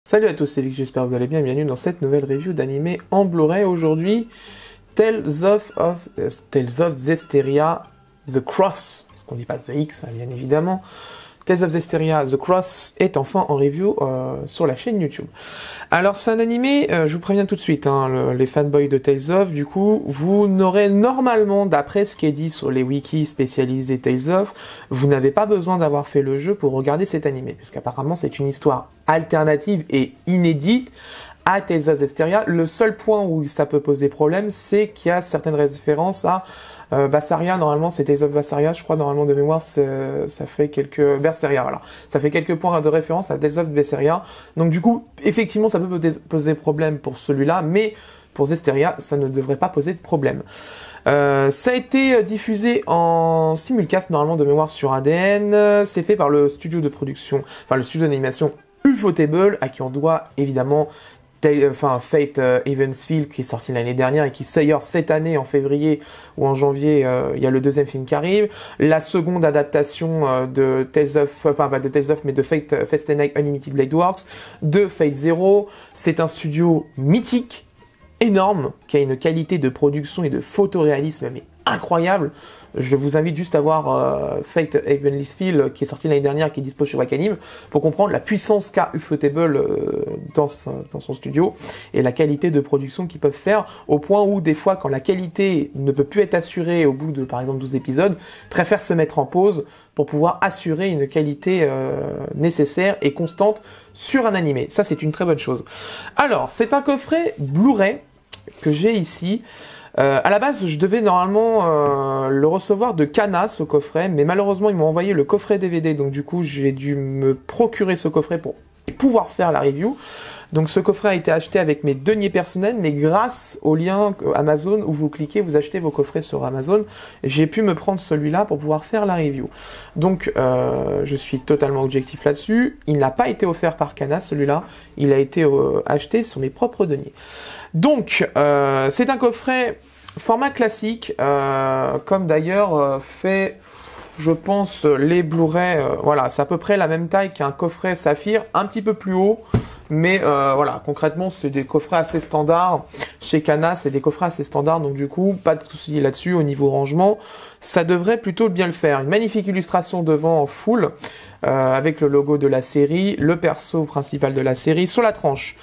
Salut à tous, c'est Vic, j'espère que vous allez bien, bienvenue dans cette nouvelle review d'anime en Blu-ray. Aujourd'hui, Tales of Zestiria, The Cross, parce qu'on dit pas The X, hein, bien évidemment. Tales of Zestiria, The Cross est enfin en review sur la chaîne YouTube. Alors c'est un animé, je vous préviens tout de suite, hein, les fanboys de Tales of, du coup, vous n'aurez normalement, d'après ce qui est dit sur les wikis spécialisés Tales of, vous n'avez pas besoin d'avoir fait le jeu pour regarder cet animé, puisqu'apparemment c'est une histoire alternative et inédite à Tales of Zestiria. Le seul point où ça peut poser problème, c'est qu'il y a certaines références à Vassaria. Normalement c'est Tales of Vassaria, je crois, normalement de mémoire, ça fait quelques... Berseria, voilà. Ça fait quelques points de référence à Tales of Berseria. Donc du coup, effectivement, ça peut poser problème pour celui-là, mais pour Zestiria, ça ne devrait pas poser de problème. Ça a été diffusé en simulcast, normalement de mémoire sur ADN. C'est fait par le studio de production, enfin le studio d'animation Ufotable, à qui on doit évidemment Fate Evansville, qui est sorti l'année dernière et qui d'ailleurs cette année en février ou en janvier, il y a le deuxième film qui arrive. La seconde adaptation de Tales of, enfin pas de Tales of, mais de Fate and Night Unlimited Blade Works, de Fate Zero. C'est un studio mythique, énorme, qui a une qualité de production et de photoréalisme mais incroyable. Je vous invite juste à voir Fate Evansville, qui est sorti l'année dernière, qui est dispo chez Wakanim, pour comprendre la puissance qu'a Ufotable dans son studio et la qualité de production qu'ils peuvent faire, au point où des fois, quand la qualité ne peut plus être assurée au bout de, par exemple, 12 épisodes, préfèrent se mettre en pause pour pouvoir assurer une qualité nécessaire et constante sur un animé. Ça, c'est une très bonne chose. Alors, c'est un coffret Blu-ray que j'ai ici. À la base, je devais normalement le recevoir de Kana, ce coffret, mais malheureusement, ils m'ont envoyé le coffret DVD, donc du coup, j'ai dû me procurer ce coffret pour pouvoir faire la review. Donc ce coffret a été acheté avec mes deniers personnels, mais grâce au lien Amazon où vous cliquez, vous achetez vos coffrets sur Amazon, j'ai pu me prendre celui-là pour pouvoir faire la review. Donc je suis totalement objectif là-dessus. Il n'a pas été offert par Kana, celui-là. Il a été acheté sur mes propres deniers. Donc c'est un coffret format classique, comme d'ailleurs fait... Je pense les Blu-ray, voilà, c'est à peu près la même taille qu'un coffret Saphir, un petit peu plus haut, mais voilà, concrètement, c'est des coffrets assez standards. Chez Kana, c'est des coffrets assez standards, donc du coup, pas de souci là-dessus au niveau rangement. Ça devrait plutôt bien le faire. Une magnifique illustration devant en full, avec le logo de la série, le perso principal de la série, sur la tranche.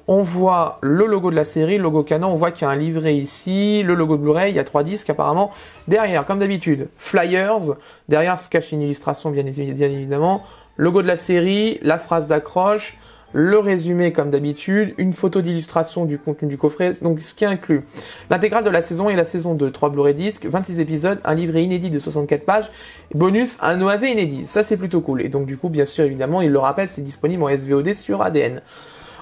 On voit le logo de la série, le logo Kana, on voit qu'il y a un livret ici, le logo de Blu-ray, il y a 3 disques apparemment. Derrière, comme d'habitude, flyers, derrière se cache une illustration bien évidemment, logo de la série, la phrase d'accroche, le résumé comme d'habitude, une photo d'illustration du contenu du coffret, donc ce qui inclut l'intégrale de la saison et la saison 2, 3 Blu-ray disques, 26 épisodes, un livret inédit de 64 pages, bonus, un OAV inédit, ça c'est plutôt cool. Et donc du coup, bien sûr, évidemment, il le rappelle, c'est disponible en SVOD sur ADN.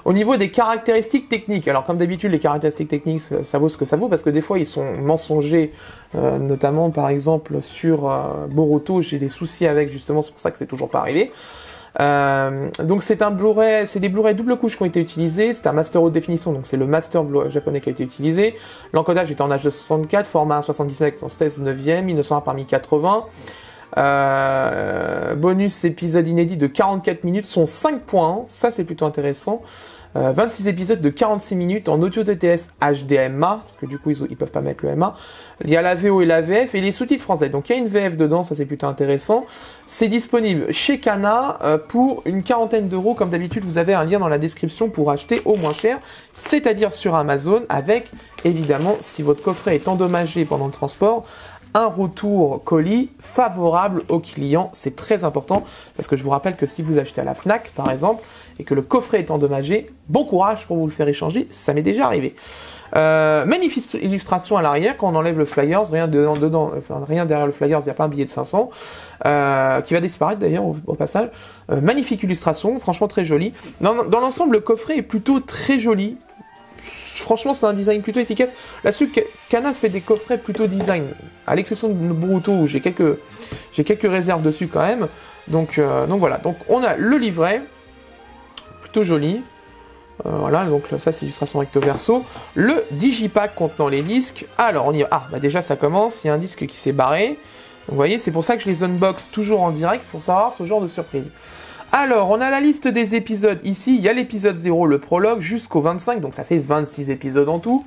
Au niveau des caractéristiques techniques, alors comme d'habitude les caractéristiques techniques ça vaut ce que ça vaut parce que des fois ils sont mensongers, notamment par exemple sur Boruto, j'ai des soucis avec justement, c'est pour ça que c'est toujours pas arrivé. Donc c'est un Blu-ray, c'est des Blu-ray double couche qui ont été utilisés, c'est un master haute définition, donc c'est le master japonais qui a été utilisé. L'encodage était en H264, format 1,77 en 16/9, 1901 par 1080. Bonus épisode inédit de 44 minutes, sont 5 points, ça c'est plutôt intéressant. 26 épisodes de 46 minutes en audio DTS HDMA, parce que du coup ils peuvent pas mettre le MA. Il y a la VO et la VF et les sous-titres français, donc il y a une VF dedans, ça c'est plutôt intéressant. C'est disponible chez Kana pour une quarantaine d'euros, comme d'habitude vous avez un lien dans la description pour acheter au moins cher, c'est-à-dire sur Amazon, avec évidemment, si votre coffret est endommagé pendant le transport, un retour colis favorable au client, c'est très important, parce que je vous rappelle que si vous achetez à la Fnac, par exemple, et que le coffret est endommagé, bon courage pour vous le faire échanger, ça m'est déjà arrivé. Magnifique illustration à l'arrière, quand on enlève le flyers, rien dedans, enfin, rien derrière le flyers, il n'y a pas un billet de 500, qui va disparaître d'ailleurs au passage. Magnifique illustration, franchement très jolie. Dans l'ensemble, le coffret est plutôt très joli. Franchement, c'est un design plutôt efficace. Là-dessus, Kana fait des coffrets plutôt design, à l'exception de Boruto où j'ai quelques réserves dessus quand même. Donc voilà. Donc on a le livret, plutôt joli. Voilà, donc ça c'est illustration recto verso. Le digipack contenant les disques. Alors on y va. Ah, bah déjà ça commence. Il y a un disque qui s'est barré. Donc vous voyez, c'est pour ça que je les unbox toujours en direct pour savoir ce genre de surprise. Alors, on a la liste des épisodes ici. Il y a l'épisode 0, le prologue, jusqu'au 25, donc ça fait 26 épisodes en tout.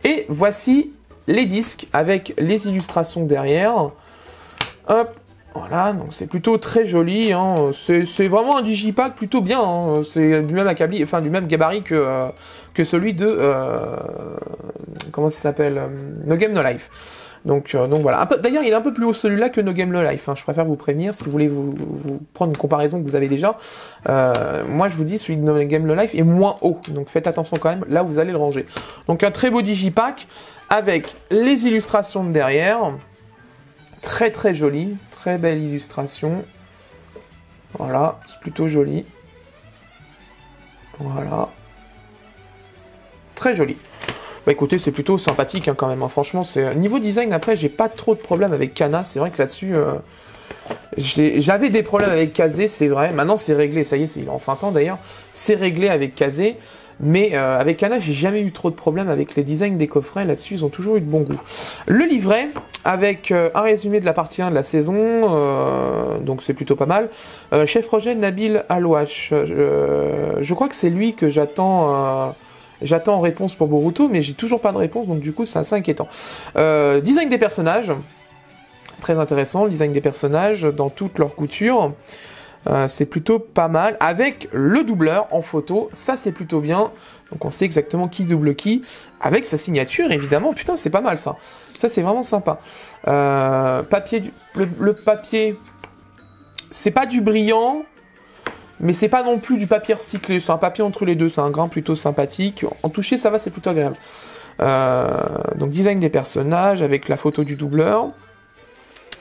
Et voici les disques avec les illustrations derrière. Hop, voilà, donc c'est plutôt très joli. Hein. C'est vraiment un digipack plutôt bien. Hein. C'est du même acabit, enfin du même gabarit que celui de comment ça s'appelle, No Game No Life. Donc voilà. D'ailleurs, il est un peu plus haut celui-là que No Game No Life. Hein. Je préfère vous prévenir si vous voulez vous prendre une comparaison que vous avez déjà. Moi, je vous dis, celui de No Game No Life est moins haut. Donc faites attention quand même. Là, vous allez le ranger. Donc un très beau digipack avec les illustrations de derrière. Très très joli. Très belle illustration. Voilà, c'est plutôt joli. Voilà. Très joli. Bah écoutez, c'est plutôt sympathique hein, quand même, hein. Franchement, c'est niveau design, après, j'ai pas trop de problèmes avec Kana, c'est vrai que là-dessus, j'avais des problèmes avec Kazé, c'est vrai, maintenant c'est réglé, ça y est, il est en fin temps d'ailleurs, c'est réglé avec Kazé, mais avec Kana, j'ai jamais eu trop de problèmes avec les designs des coffrets, là-dessus, ils ont toujours eu de bon goût. Le livret, avec un résumé de la partie 1 de la saison, donc c'est plutôt pas mal. Chef projet Nabil Alouache, je crois que c'est lui que j'attends... J'attends en réponse pour Boruto, mais j'ai toujours pas de réponse, donc du coup c'est assez inquiétant. Design des personnages, très intéressant, le design des personnages dans toute leur couture. C'est plutôt pas mal, avec le doubleur en photo, ça c'est plutôt bien. Donc on sait exactement qui double qui, avec sa signature évidemment, putain c'est pas mal ça. Ça c'est vraiment sympa. Papier, le papier, c'est pas du brillant, mais c'est pas non plus du papier recyclé, c'est un papier entre les deux, c'est un grain plutôt sympathique. En toucher, ça va, c'est plutôt agréable. Donc design des personnages avec la photo du doubleur.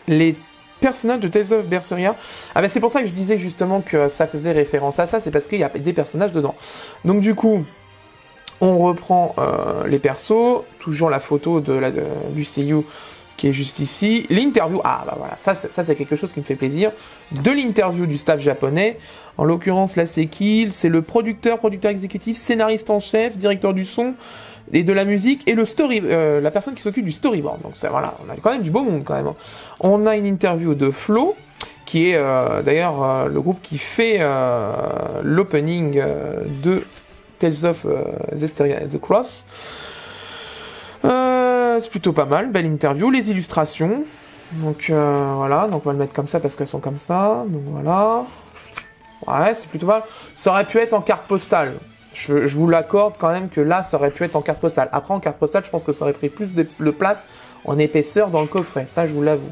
Les personnages de Tales of Berseria. Ah ben c'est pour ça que je disais justement que ça faisait référence à ça, c'est parce qu'il y a des personnages dedans. Donc du coup, on reprend les persos, toujours la photo du seiyuu qui est juste ici. L'interview, ah bah voilà, ça c'est quelque chose qui me fait plaisir. De l'interview du staff japonais. En l'occurrence, là c'est qui? C'est le producteur exécutif, scénariste en chef, directeur du son et de la musique, et la personne qui s'occupe du storyboard. Donc ça, voilà, on a quand même du beau monde quand même. On a une interview de Flo, qui est d'ailleurs le groupe qui fait l'opening de Tales of Zestiria and the Cross. C'est plutôt pas mal, belle interview, les illustrations. Donc voilà, donc on va le mettre comme ça parce qu'elles sont comme ça. Donc voilà. Ouais, c'est plutôt mal. Ça aurait pu être en carte postale. Je vous l'accorde quand même que là, ça aurait pu être en carte postale. Après, en carte postale, je pense que ça aurait pris plus de place en épaisseur dans le coffret. Ça, je vous l'avoue.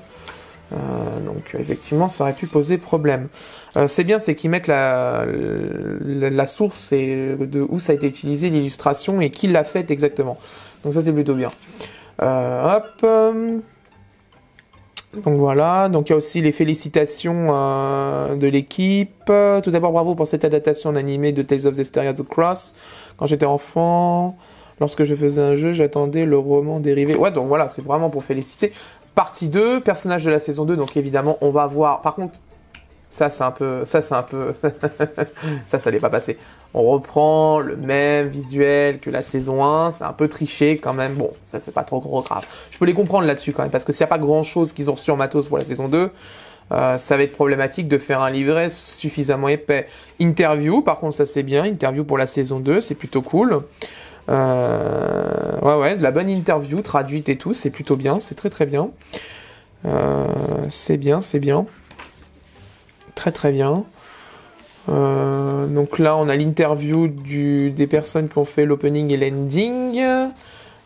Donc effectivement, ça aurait pu poser problème. C'est bien, c'est qu'ils mettent la source et de où ça a été utilisé, l'illustration et qui l'a faite exactement. Donc ça, c'est plutôt bien. Hop. Donc voilà, donc il y a aussi les félicitations de l'équipe. Tout d'abord, bravo pour cette adaptation en animé de Tales of Zestiria The Cross. Quand j'étais enfant, lorsque je faisais un jeu, j'attendais le roman dérivé. Ouais, donc voilà, c'est vraiment pour féliciter. Partie 2, personnage de la saison 2, donc évidemment, on va voir... Par contre, ça c'est un peu... ça allait pas passer. On reprend le même visuel que la saison 1, c'est un peu triché quand même. Bon, ça c'est pas trop grave. Je peux les comprendre là-dessus quand même, parce que s'il n'y a pas grand-chose qu'ils ont reçu en matos pour la saison 2, ça va être problématique de faire un livret suffisamment épais. Interview, par contre ça c'est bien, interview pour la saison 2, c'est plutôt cool. Ouais, de la bonne interview, traduite et tout, c'est plutôt bien, c'est très très bien. C'est bien. Très très bien. Donc là, on a l'interview des personnes qui ont fait l'opening et l'ending,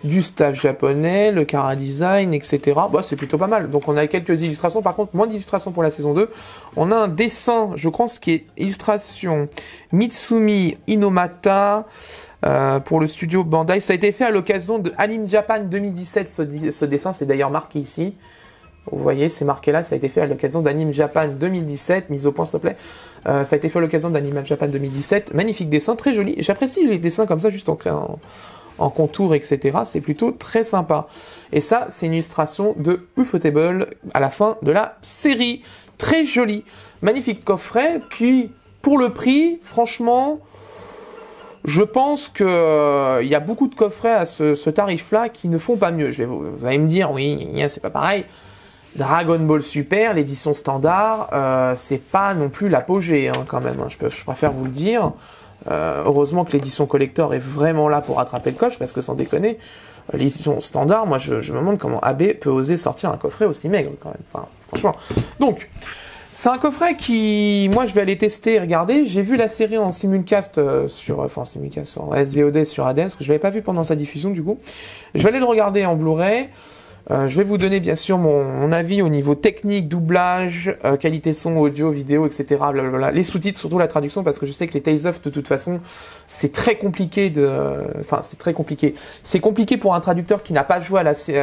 du staff japonais, le chara design, etc. Bah, c'est plutôt pas mal. Donc on a quelques illustrations, par contre, moins d'illustrations pour la saison 2. On a un dessin, je crois, ce qui est illustration Mitsumi Inomata, pour le studio Bandai. Ça a été fait à l'occasion de Anime Japan 2017, ce dessin, c'est d'ailleurs marqué ici. Vous voyez, c'est marqué là, ça a été fait à l'occasion d'Anime Japan 2017, mise au point s'il te plaît. Ça a été fait à l'occasion d'Anime Japan 2017, magnifique dessin, très joli. J'apprécie les dessins comme ça, juste en contour, etc. C'est plutôt très sympa. Et ça, c'est une illustration de Ufotable à la fin de la série. Très joli. Magnifique coffret qui, pour le prix, franchement... Je pense que y a beaucoup de coffrets à ce tarif-là qui ne font pas mieux. Vous allez me dire, oui, c'est pas pareil. Dragon Ball Super, l'édition standard, c'est pas non plus l'apogée hein, quand même, hein, je préfère vous le dire. Heureusement que l'édition collector est vraiment là pour rattraper le coche, parce que sans déconner, l'édition standard, moi je me demande comment AB peut oser sortir un coffret aussi maigre quand même, enfin franchement. Donc, c'est un coffret qui, moi je vais aller tester et regarder, j'ai vu la série en simulcast en SVOD sur ADN, parce que je l'avais pas vu pendant sa diffusion du coup. Je vais aller le regarder en Blu-ray. Je vais vous donner bien sûr mon avis au niveau technique, doublage, qualité son, audio, vidéo, etc. Blablabla. Les sous-titres, surtout la traduction, parce que je sais que les Tales of, de toute façon, c'est très compliqué c'est très compliqué. C'est compliqué pour un traducteur qui n'a pas joué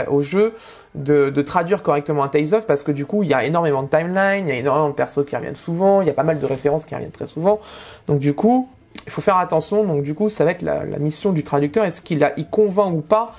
au jeu de traduire correctement un Tales of, parce que du coup, il y a énormément de timeline, il y a énormément de persos qui reviennent souvent, il y a pas mal de références qui reviennent très souvent. Donc du coup, il faut faire attention. Donc du coup, ça va être la mission du traducteur. Est-ce qu'il convainc ou pas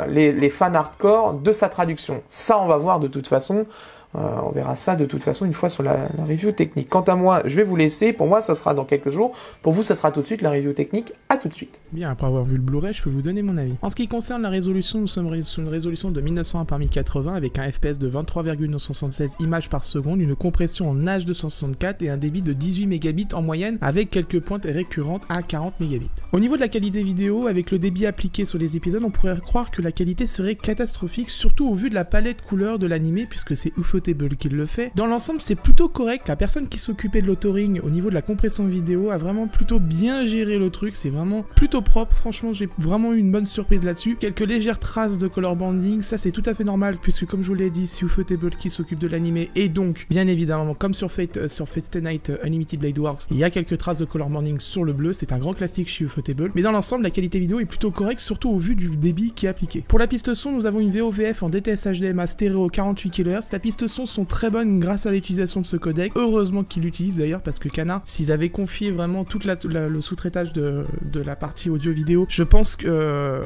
les fans hardcore de sa traduction. Ça, on va voir de toute façon. On verra ça de toute façon une fois sur la review technique. Quant à moi, je vais vous laisser. Pour moi, ça sera dans quelques jours. Pour vous, ça sera tout de suite la review technique. À tout de suite. Bien, après avoir vu le Blu-ray, je peux vous donner mon avis. En ce qui concerne la résolution, nous sommes sur une résolution de 1900 par 1080 avec un FPS de 23,976 images par seconde, une compression en H264 et un débit de 18 mégabits en moyenne avec quelques pointes récurrentes à 40 mégabits. Au niveau de la qualité vidéo, avec le débit appliqué sur les épisodes, on pourrait croire que la qualité serait catastrophique, surtout au vu de la palette couleur de l'animé puisque c'est Ufotable qui le fait. Dans l'ensemble, c'est plutôt correct. La personne qui s'occupait de l'authoring au niveau de la compression vidéo a vraiment plutôt bien géré le truc. C'est vraiment plutôt propre. Franchement, j'ai vraiment eu une bonne surprise là-dessus. Quelques légères traces de color banding, ça c'est tout à fait normal puisque comme je vous l'ai dit, c'est Ufotable qui s'occupe de l'animé et donc, bien évidemment, comme sur Fate Stay Night Unlimited Blade Works, il y a quelques traces de color banding sur le bleu. C'est un grand classique chez Ufotable. Mais dans l'ensemble, la qualité vidéo est plutôt correcte, surtout au vu du débit qui est appliqué. Pour la piste son, nous avons une VOVF en DTS HDMI stéréo 48 kHz. La piste son sont très bonnes grâce à l'utilisation de ce codec. Heureusement qu'ils l'utilisent d'ailleurs parce que Kana, s'ils avaient confié vraiment tout le sous-traitage de la partie audio-vidéo, je pense que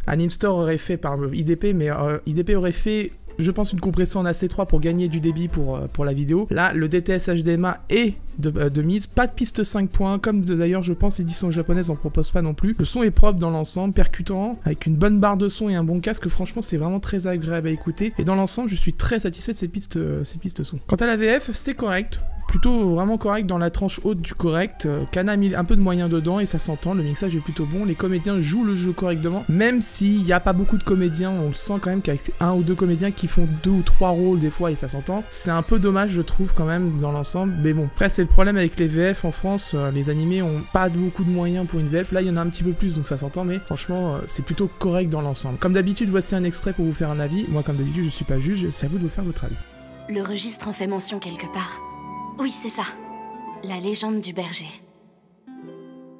Animstore aurait fait par IDP, mais IDP aurait fait, je pense, une compression en AC3 pour gagner du débit pour la vidéo. Là, le DTS HDMI est de mise, pas de piste 5 points, comme d'ailleurs je pense l'édition japonaise en propose pas non plus. Le son est propre dans l'ensemble, percutant, avec une bonne barre de son et un bon casque, franchement c'est vraiment très agréable à écouter. Et dans l'ensemble, je suis très satisfait de cette piste son. Quant à la VF, c'est correct. Plutôt vraiment correct dans la tranche haute du correct. Kana a mis un peu de moyens dedans et ça s'entend, le mixage est plutôt bon, les comédiens jouent le jeu correctement, même s'il n'y a pas beaucoup de comédiens, on le sent quand même qu'avec un ou deux comédiens qui font 2 ou 3 rôles des fois et ça s'entend, c'est un peu dommage je trouve quand même dans l'ensemble, mais bon, après c'est le problème avec les VF en France, les animés ont pas beaucoup de moyens pour une VF, là il y en a un petit peu plus donc ça s'entend, mais franchement c'est plutôt correct dans l'ensemble. Comme d'habitude, voici un extrait pour vous faire un avis, moi comme d'habitude je suis pas juge, c'est à vous de vous faire votre avis. Le registre en fait mention quelque part. Oui, c'est ça. La légende du berger.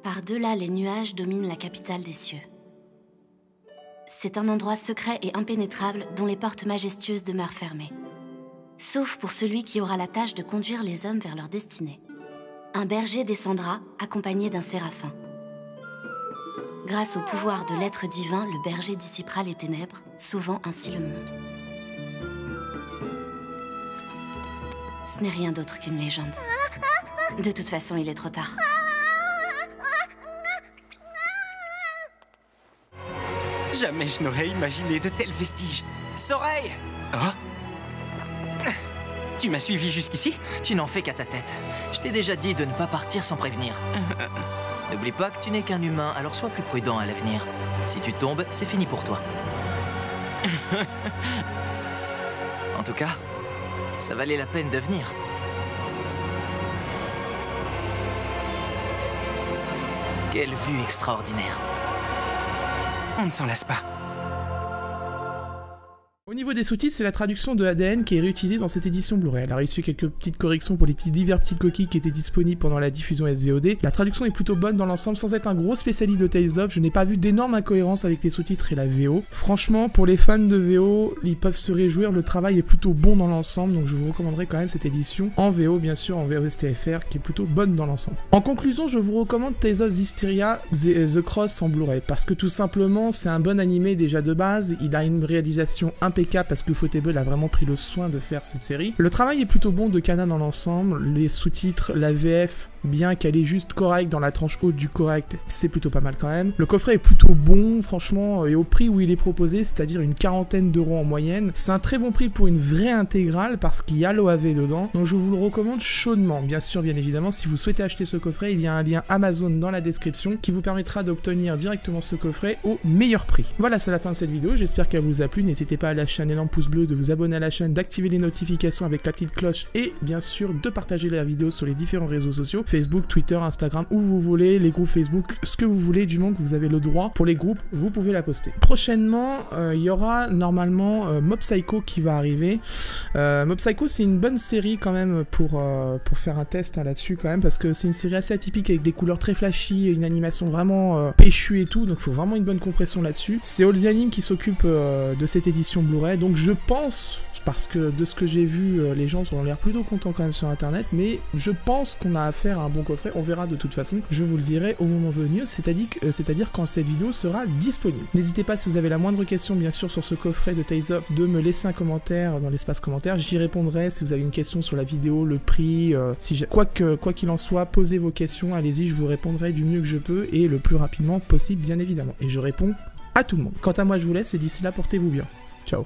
Par-delà les nuages domine la capitale des cieux. C'est un endroit secret et impénétrable dont les portes majestueuses demeurent fermées. Sauf pour celui qui aura la tâche de conduire les hommes vers leur destinée. Un berger descendra, accompagné d'un séraphin. Grâce au pouvoir de l'être divin, le berger dissipera les ténèbres, sauvant ainsi le monde. Ce n'est rien d'autre qu'une légende. De toute façon, il est trop tard. Jamais je n'aurais imaginé de tels vestiges. Soreille! Oh. Tu m'as suivi jusqu'ici? Tu n'en fais qu'à ta tête. Je t'ai déjà dit de ne pas partir sans prévenir. N'oublie pas que tu n'es qu'un humain, alors sois plus prudent à l'avenir. Si tu tombes, c'est fini pour toi. En tout cas, ça valait la peine de venir. Quelle vue extraordinaire. On ne s'en lasse pas. Au niveau des sous-titres, c'est la traduction de ADN qui est réutilisée dans cette édition Blu-ray. Elle a réussi quelques petites corrections pour les divers petites coquilles qui étaient disponibles pendant la diffusion SVOD. La traduction est plutôt bonne dans l'ensemble, sans être un gros spécialiste de Tales of. Je n'ai pas vu d'énormes incohérences avec les sous-titres et la VO. Franchement, pour les fans de VO, ils peuvent se réjouir. Le travail est plutôt bon dans l'ensemble, donc je vous recommanderais quand même cette édition en VO, bien sûr, en VOSTFR, qui est plutôt bonne dans l'ensemble. En conclusion, je vous recommande Tales of Zestiria The Cross en Blu-ray, parce que tout simplement, c'est un bon animé déjà de base. Il a une réalisation impeccable parce que Ufotable a vraiment pris le soin de faire cette série. Le travail est plutôt bon de Kana dans l'ensemble, les sous-titres, la VF bien qu'elle est juste correcte dans la tranche haute du correct, c'est plutôt pas mal quand même. Le coffret est plutôt bon, franchement, et au prix où il est proposé, c'est-à-dire une quarantaine d'euros en moyenne, c'est un très bon prix pour une vraie intégrale parce qu'il y a l'OAV dedans, donc je vous le recommande chaudement. Bien sûr, bien évidemment, si vous souhaitez acheter ce coffret, il y a un lien Amazon dans la description qui vous permettra d'obtenir directement ce coffret au meilleur prix. Voilà, c'est la fin de cette vidéo, j'espère qu'elle vous a plu. N'hésitez pas à lâcher un énorme pouce bleu, de vous abonner à la chaîne, d'activer les notifications avec la petite cloche et bien sûr de partager la vidéo sur les différents réseaux sociaux, Facebook, Twitter, Instagram, où vous voulez, les groupes Facebook, ce que vous voulez, du moment que vous avez le droit. Pour les groupes, vous pouvez la poster. Prochainement, il y aura normalement Mob Psycho qui va arriver. Mob Psycho, c'est une bonne série quand même pour faire un test là-dessus quand même, parce que c'est une série assez atypique avec des couleurs très flashy et une animation vraiment péchue et tout, donc il faut vraiment une bonne compression là-dessus. C'est All The Anime qui s'occupe de cette édition Blu-ray, donc je pense, parce que de ce que j'ai vu, les gens ont l'air plutôt contents quand même sur internet, mais je pense qu'on a affaire à un bon coffret, on verra de toute façon, je vous le dirai au moment venu, c'est-à-dire quand cette vidéo sera disponible. N'hésitez pas, si vous avez la moindre question bien sûr sur ce coffret de Tales of, de me laisser un commentaire dans l'espace commentaire, j'y répondrai. Si vous avez une question sur la vidéo, le prix, quoi qu'il en soit, posez vos questions, allez-y, je vous répondrai du mieux que je peux et le plus rapidement possible bien évidemment, et je réponds à tout le monde. Quant à moi, je vous laisse et d'ici là, portez-vous bien. Ciao.